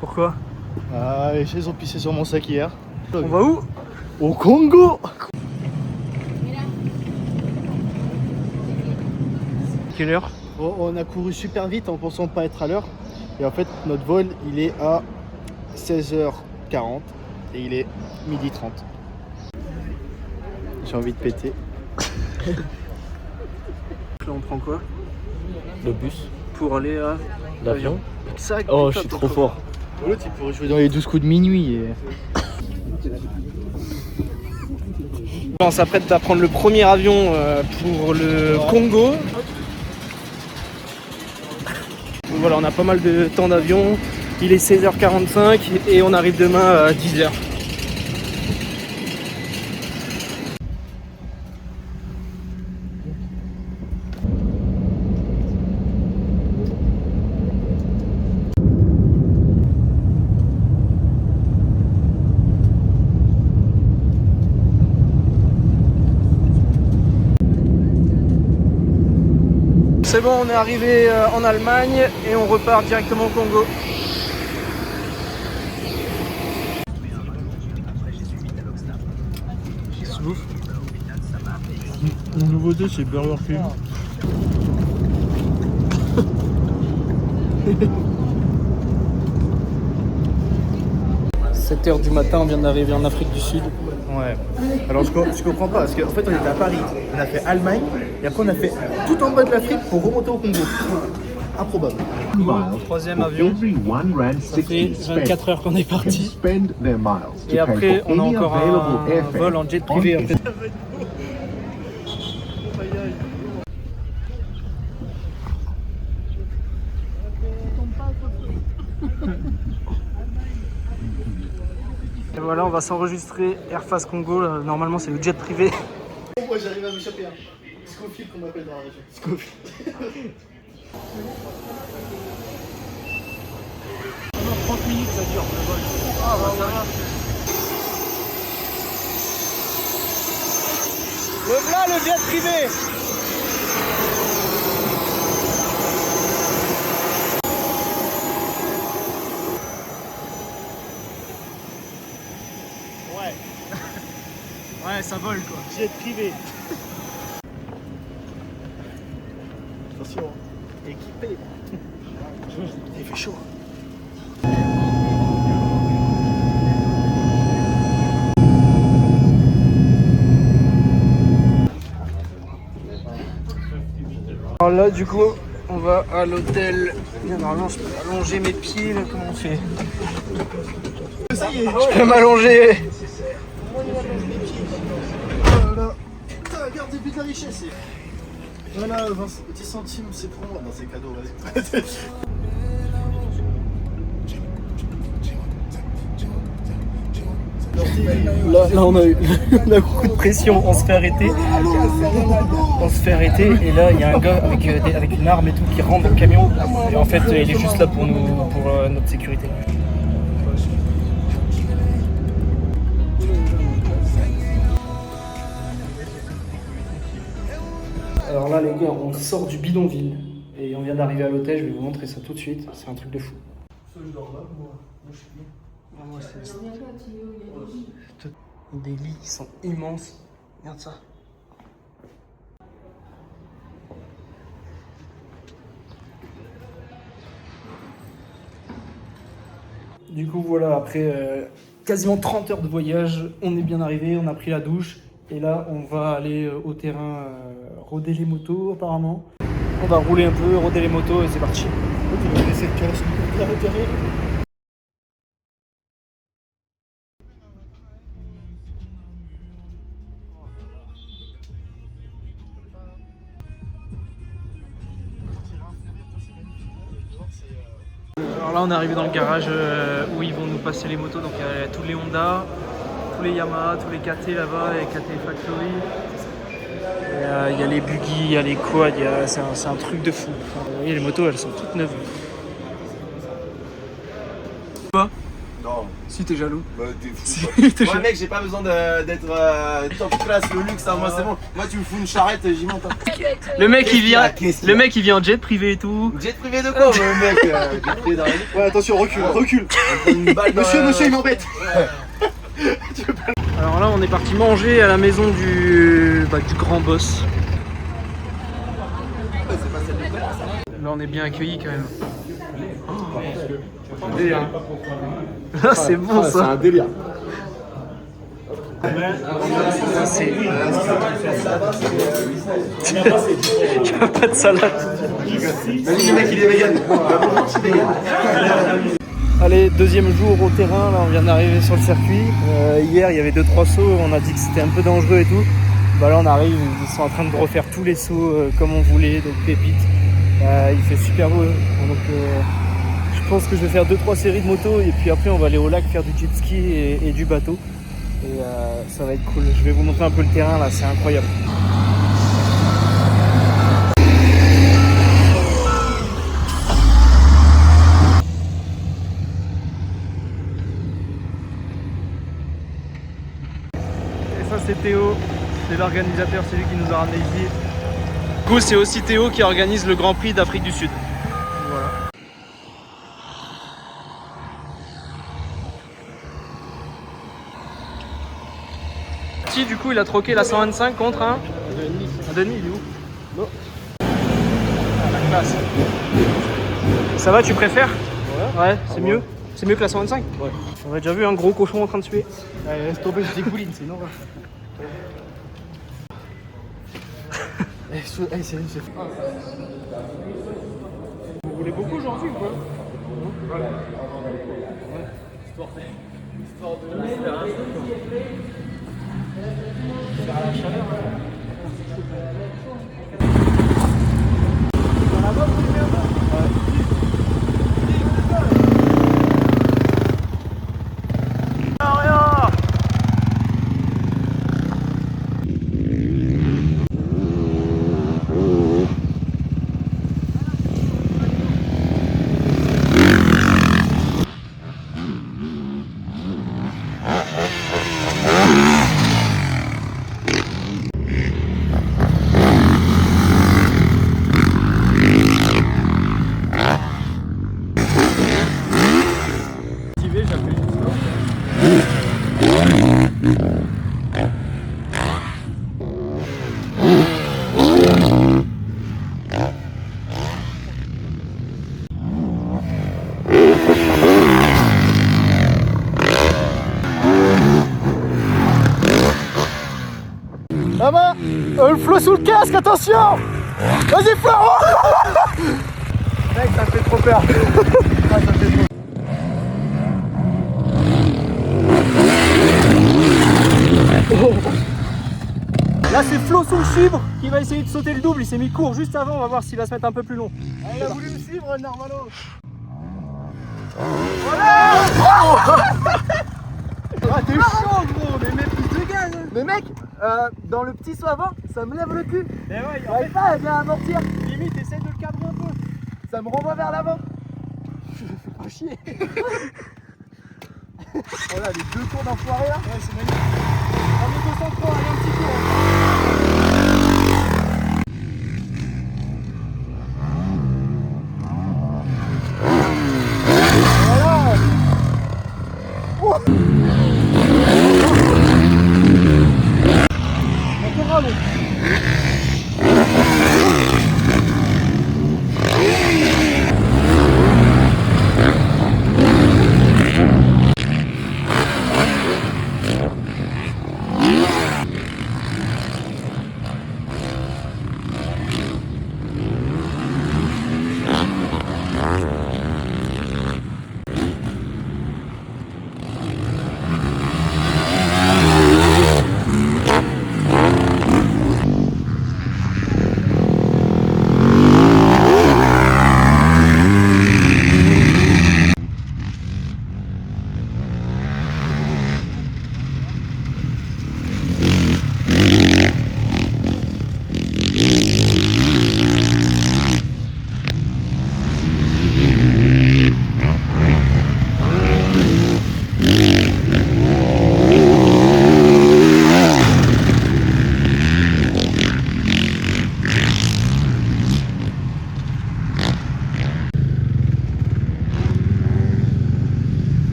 Pourquoi? Ah, les chaises ont pissé sur mon sac hier. On va où? Au Congo. Quelle heure? Bon, on a couru super vite en pensant pas être à l'heure. Et en fait, notre vol, il est à 16h40 et il est 12h30. J'ai envie de péter. Là, on prend quoi? Le bus. Pour aller à L'avion. Exact. Oh, je suis trop fort. L'autre, il pourrait jouer dans les 12 coups de minuit. Et... On s'apprête à prendre le premier avion pour le Congo. Donc voilà, on a pas mal de temps d'avion. Il est 16h45 et on arrive demain à 10h. C'est bon, on est arrivé en Allemagne et on repart directement au Congo. C'est ouf. Mon nouveauté, c'est Burger King. 7h du matin, on vient d'arriver en Afrique du Sud. Ouais. Alors je comprends pas parce qu'en fait on était à Paris, on a fait Allemagne et après on a fait tout en bas de l'Afrique pour remonter au Congo. Improbable. Troisième avion. Ça fait 24 heures qu'on est parti. Et après, on a encore un vol en jet privé. Après. Et voilà, on va s'enregistrer Air France Congo. Là, normalement, c'est le jet privé. Moi j'arrive à m'échapper. Scofield qu'on m'appelle dans la région. Scofield. 30 minutes ça dure le vol. Ah bah ça va. Le voilà le jet privé. Ouais. Ouais, ça vole quoi. Jet privé. Attention. Équipé. Il fait chaud. Alors là du coup on va à l'hôtel. Normalement je peux allonger mes pieds là, comment on fait? Ça y est. Je peux m'allonger. Oh là là. Putain, regarde, début de la richesse. Voilà, 10 centimes, c'est pour moi. Non, c'est cadeau, vas-y. Là on a eu beaucoup de pression, on se fait arrêter. On se fait arrêter et là il y a un gars avec une arme et tout qui rentre dans le camion. Et en fait il est juste là pour notre sécurité. Alors là les gars, on sort du bidonville et on vient d'arriver à l'hôtel, je vais vous montrer ça tout de suite, c'est un truc de fou. Des lits qui sont immenses, regarde ça. Du coup voilà, après quasiment 30 heures de voyage, on est bien arrivé, on a pris la douche. Et là, on va aller au terrain roder les motos apparemment. On va rouler un peu, roder les motos et c'est parti. Tu vas laisser le casque à l'intérieur. Alors là, on est arrivé dans le garage où ils vont nous passer les motos. Donc il y a tous les Honda, tous les Yamaha, tous les KT là-bas, les KT Factory. Il y a les buggy, il y a les quads, c'est un truc de fou. Et les motos, elles sont toutes neuves. Quoi ? Non. Si t'es jaloux. Bah, t'es fou. Si, quoi. t'es Moi, jaloux. mec, j'ai pas besoin d'être top classe, le luxe, hein, moi c'est bon. Moi, tu me fous une charrette, j'y monte. Hein. Le mec il vient, Qu'est-ce qu'il y le a mec il vient en jet privé et tout. Jet privé de quoi, mec jet privé dans la vie. Ouais, attention, recule, recule. On prend une balle dans Monsieur, il m'embête. Alors là on est parti manger à la maison du grand boss. Là on est bien accueillis quand même. Là c'est bon C'est ça. un délire. Ça, c'est... Il n'y a pas de salade. Vas-y, le mec, il est vegan. Allez, deuxième jour au terrain, là on vient d'arriver sur le circuit. Hier il y avait 2-3 sauts, on a dit que c'était un peu dangereux et tout. Bah là on arrive, ils sont en train de refaire tous les sauts comme on voulait, donc pépite. Il fait super beau, donc je pense que je vais faire 2-3 séries de moto et puis après on va aller au lac faire du jet ski et du bateau. Et ça va être cool, je vais vous montrer un peu le terrain là, c'est incroyable. Et ça c'est Théo, c'est l'organisateur, c'est lui qui nous a ramené ici. Du coup c'est aussi Théo qui organise le Grand Prix d'Afrique du Sud. Voilà. Du coup il a troqué la 125 contre un 2,5, il est où? Non. Ah, la classe. Ça va, tu préfères? Ouais, c'est mieux. C'est mieux que la 125? Ouais. On a déjà vu un gros cochon en train de suer. Allez, laisse tomber, je dégouline, c'est normal. C'est... Vous voulez beaucoup aujourd'hui ou quoi? Maman, le flot sous le casque, attention. Vas-y, Flo. Mec, ça fait trop peur. Ah, ça fait trop. Là c'est Flo sous le chibre qui va essayer de sauter le double, il s'est mis court juste avant, on va voir s'il va se mettre un peu plus long. Ah, il a voulu me suivre Normalo. Voilà. Ah t'es chaud gros, mais mec plus de gaz. Mais mec, dans le petit saut avant, ça me lève le cul. Mais ouais, j'arrive pas à bien amortir. Limite essaye de le cadrer un peu. Ça me renvoie vers l'avant. Je me fais pas chier. Voilà les deux tours d'enfoiré là. Ouais c'est magnifique. On est 203, allez un petit tour. Voilà. Oh. Encore un long.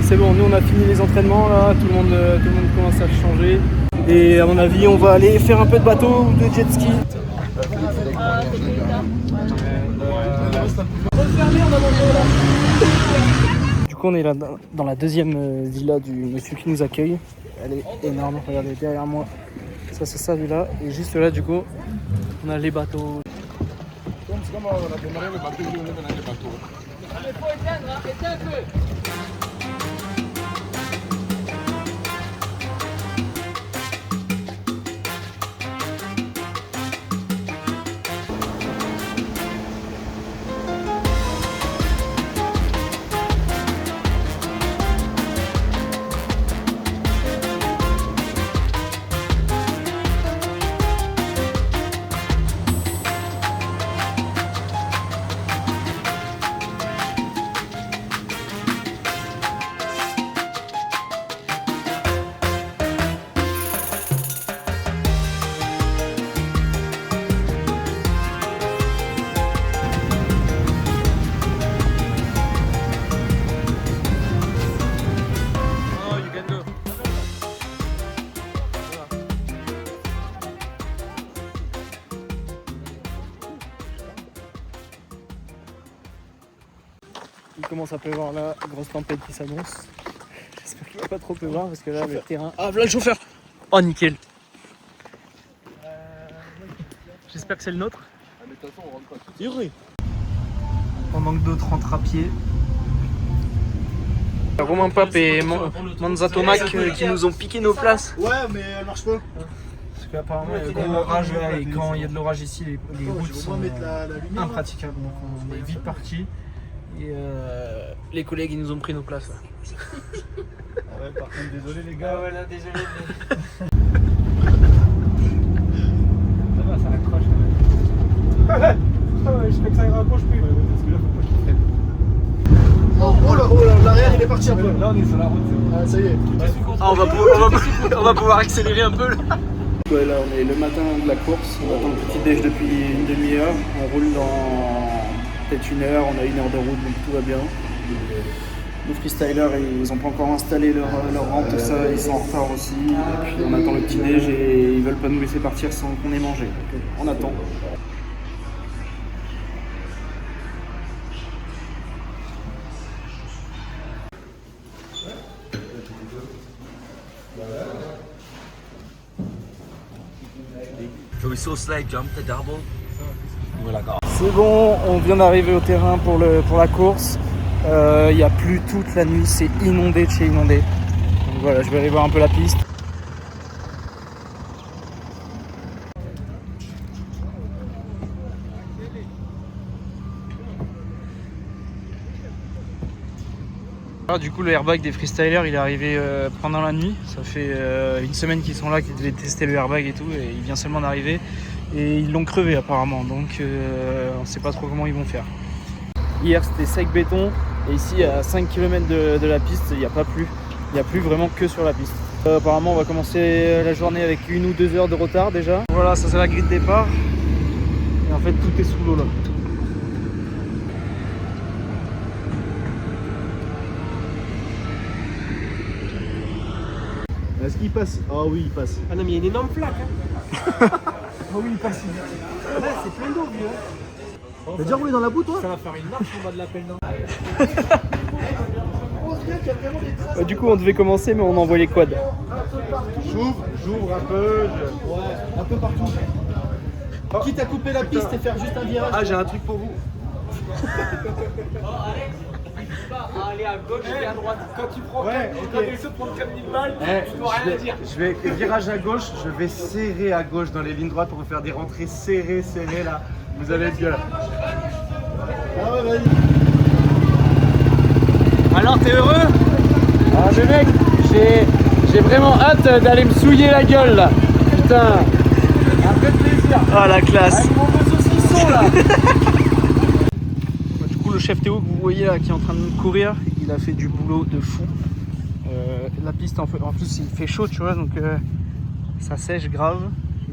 c'est bon, nous on a fini les entraînements là, tout le monde commence à changer. Et à mon avis, on va aller faire un peu de bateau ou de jet ski. Du coup, on est là dans la deuxième villa du monsieur qui nous accueille. Elle est énorme, regardez derrière moi. Ça, c'est sa villa. Et juste là, du coup, on a les bateaux. Il commence à pleuvoir là, grosse tempête qui s'annonce. J'espère qu'il va pas trop pleuvoir parce que là le terrain... Ah voilà le chauffeur. Oh nickel. J'espère que c'est le nôtre. Ah mais de toute façon on rentre pas tout de suite. Pendant que d'autres rentrent à pied. Romain Pape et Manzato Mac qui nous ont piqué nos places. Ouais mais elle marche pas. Parce qu'apparemment il y a gros orage là et quand il y a de l'orage ici les routes sont impraticables. Donc on est vite parti. Et les collègues ils nous ont pris nos places. Ah ouais, par contre, désolé les gars. Ah ouais, là, désolé. Ça va, ça accroche quand même. Ah ouais, j'espère que ça ne raccroche plus. Parce que là, faut pas qu'il freine. Oh là, l'arrière il est parti un peu. Là, on est sur la route. Ah, ça y est. Ah, on va pouvoir accélérer un peu là. Ouais, là, on est le matin de la course. On attend le petit déj depuis une demi-heure. On roule dans peut-être une heure. On a une heure de route, donc tout va bien. Les freestylers, ils n'ont pas encore installé leur rampe, tout ça, ils sont en retard aussi. Et puis on attend le petit déj et ils veulent pas nous laisser partir sans qu'on ait mangé. Donc on attend. So we saw Slade jump the double. We were like, oh. C'est bon, on vient d'arriver au terrain pour la course. Il n'y a plus toute la nuit, c'est inondé de chez inondé. Donc voilà, je vais aller voir un peu la piste. Alors, du coup, le airbag des freestylers, il est arrivé pendant la nuit. Ça fait une semaine qu'ils sont là, qu'ils devaient tester le airbag et tout, et il vient seulement d'arriver. Et ils l'ont crevé apparemment, donc on ne sait pas trop comment ils vont faire. Hier c'était sec béton, et ici à 5 km de la piste, il n'y a pas plu. Il n'y a plus vraiment que sur la piste. Apparemment on va commencer la journée avec 1 ou 2 heures de retard déjà. Voilà, ça c'est la grille de départ. Et en fait tout est sous l'eau là. Est-ce qu'il passe? Ah oui, il passe. Ah non, mais il y a une énorme flaque. Hein. Ah oui, il passe. Là, c'est plein d'eau, vieux. T'as déjà roulé dans la boue, toi? Ça va faire une marche en bas de la pelle, non? Du coup on devait commencer, mais on envoie les quads. J'ouvre un peu. Ouais, un peu partout. Quitte à couper la piste et faire juste un virage. Ah, j'ai un truc pour vous. Aller à gauche et à droite. Quand tu prends Ouais, quand tu prends 4000 balles, tu dois rien dire. Je vais virage à gauche, je vais serrer à gauche dans les lignes droites pour faire des rentrées serrées là. Vous allez être bien là. Ah ouais, vas-y. Alors t'es heureux? Ah le mec, j'ai vraiment hâte d'aller me souiller la gueule là. Putain. Un peu de plaisir. Ah la classe. Avec mon beau saucisson là. Du coup le chef Théo que vous voyez là qui est en train de courir, il a fait du boulot de fou. La piste en plus il fait chaud tu vois, donc ça sèche grave.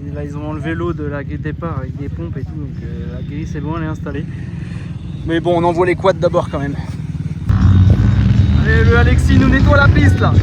Et là ils ont enlevé l'eau de la grille de départ avec des pompes et tout, donc la grille c'est bon, elle est installée. Mais bon on envoie les quads d'abord quand même. Et le Alexis nous nettoie la piste là.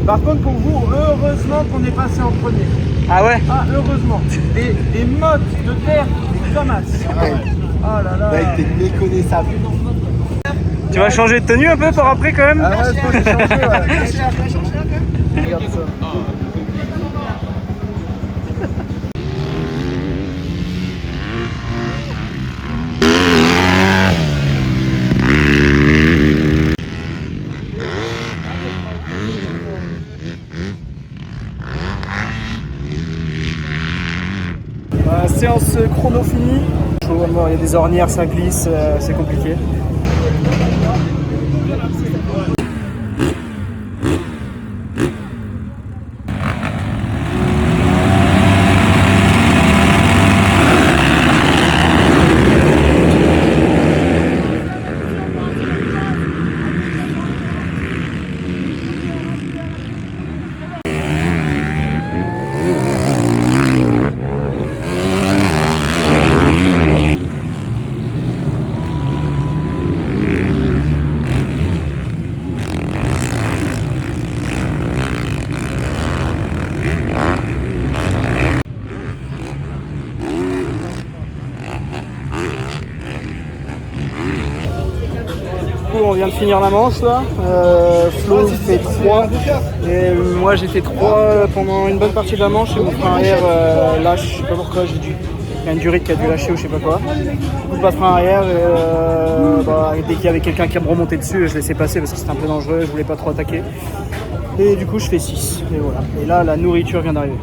Par contre pour vous, heureusement qu'on est passé en premier. Ah ouais? Ah heureusement. Des mottes de terre, des camasses. Oh là là. Mec, t'es méconnaissable. Tu vas changer de tenue un peu pour après quand même? Ah ouais, faut les changer, ouais. Regarde ça. Séance chrono finie. Il y a des ornières, ça glisse, c'est compliqué. On vient de finir la manche là, Flo fait 3 et moi j'ai fait 3 pendant une bonne partie de la manche et mon frein arrière lâche, je sais pas pourquoi, il y a une durite qui a dû lâcher ou je sais pas quoi. Beaucoup de frein arrière et dès qu'il y avait quelqu'un qui me remontait dessus, je laissais passer parce que c'était un peu dangereux, je voulais pas trop attaquer. Et du coup je fais 6 et voilà. Et là la nourriture vient d'arriver.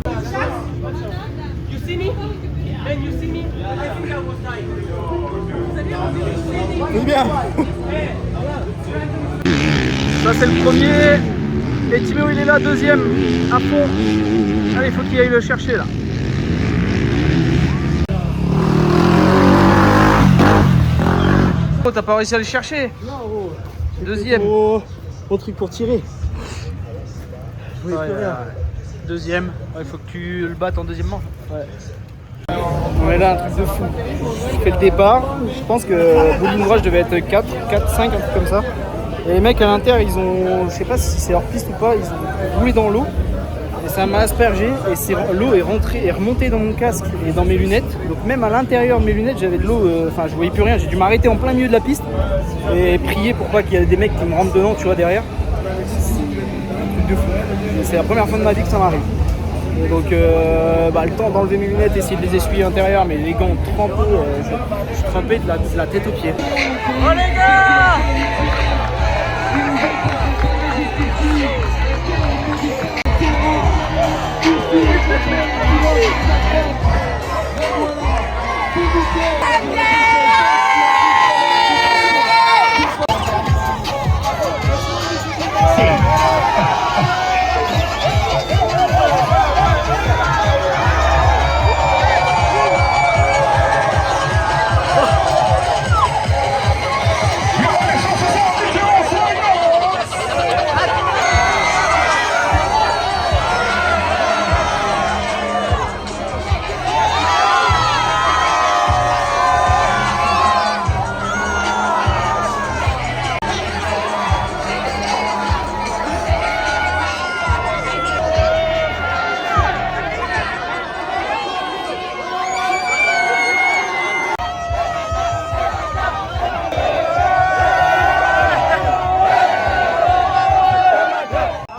Oui bien. Ça c'est le premier, et Timéo il est là, deuxième, à fond. Allez, il faut qu'il aille le chercher là. Oh, t'as pas réussi à le chercher? Non, gros. Deuxième. Mon truc pour tirer. Ouais, deuxième, il faut que tu le battes en deuxième manche. Ouais. On est là, un truc de fou. Je fais le départ, je pense que bout d'une je devait être 4, 5, un truc comme ça. Et les mecs à l'intérieur, ils ont, je sais pas si c'est leur piste ou pas, ils ont roulé dans l'eau. Et ça m'a aspergé et l'eau est remontée dans mon casque et dans mes lunettes. Donc même à l'intérieur de mes lunettes, j'avais de l'eau, enfin je voyais plus rien. J'ai dû m'arrêter en plein milieu de la piste et prier pour pas qu'il y ait des mecs qui me rentrent dedans, tu vois, derrière. C'est un truc de fou. C'est la première fois de ma vie que ça m'arrive. Et donc le temps d'enlever mes lunettes, essayer de les essuyer à l'intérieur, mais les gants ont trempé, je trempais de la tête aux pieds. Oh les gars!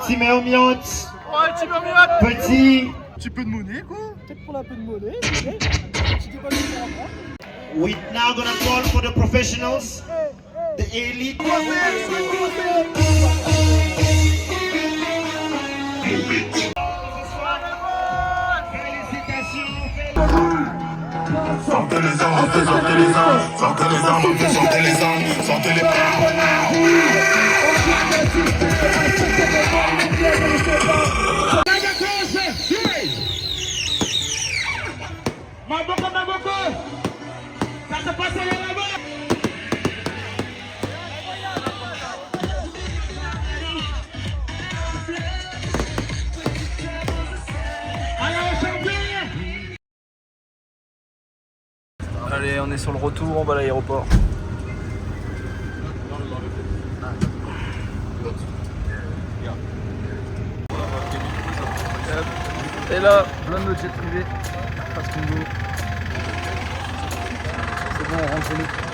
Timéo Miot. Petit. Petit peu de monnaie quoi. Peut-être pour un peu de monnaie, We now gonna call for the professionals, the elite. Félicitations. sortez les armes, on fait sortez les armes, sortez les Ça se passe là-bas. Allez, on est sur le retour, on va à l'aéroport. Et là, plein de jet privé. C'est bon, on rentre chez nous.